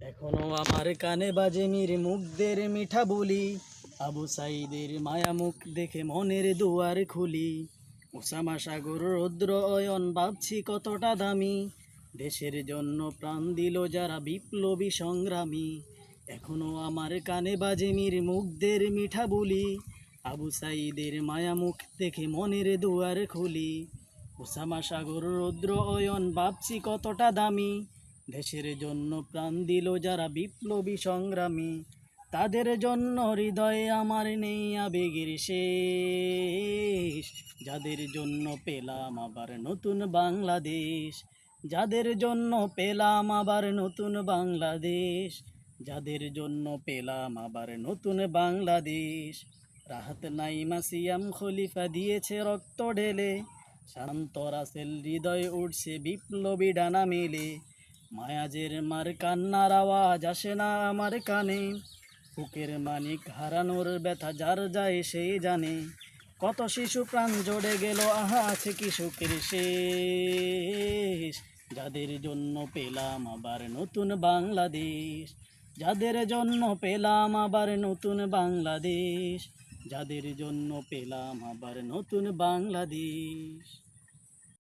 এখনো আমার কানে বাজে মীর মুগ্ধের মিঠা বলি, আবু সাইদের মায়া মুখ দেখে মনের দুয়ার খুলি। ওসামা সাগর রৌদ্র অয়ন ভাবছি কতটা দামি, দেশের জন্য প্রাণ দিল যারা বিপ্লবী সংগ্রামী। এখনো আমার কানে বাজে মীর মুগ্ধের মিঠা বলি, আবু সাইদের মায়া মুখ দেখে মনের দুয়ার খুলি। ওসামা সাগর রৌদ্র অয়ন ভাবছি কতটা দামি, দেশের জন্য প্রাণ দিল যারা বিপ্লবী সংগ্রামী। তাদের জন্য হৃদয়ে আমার নেই আবেগের শেষ, যাদের জন্য পেলাম আবার নতুন বাংলাদেশ। যাদের জন্য পেলাম আবার নতুন বাংলাদেশ, যাদের জন্য পেলাম আবার নতুন বাংলাদেশ। রাহাত নাইমা সিয়াম খলিফা দিয়েছে রক্ত ঢেলে, শান্ত রাসেল হৃদয়ে উঠছে বিপ্লবী ডানা মেলে। মায়াজের মার কান্নার আওয়াজ আসে না আমার কানে, বুকের মানিক হারানোর ব্যথা যার যায় সে জানে। কত শিশু প্রাণ জড়ে গেল, আহা আছে কি সুখের শেষ। যাদের জন্য পেলাম আবার নতুন বাংলাদেশ, যাদের জন্য পেলাম আবার নতুন বাংলাদেশ, যাদের জন্য পেলাম আবার নতুন বাংলাদেশ।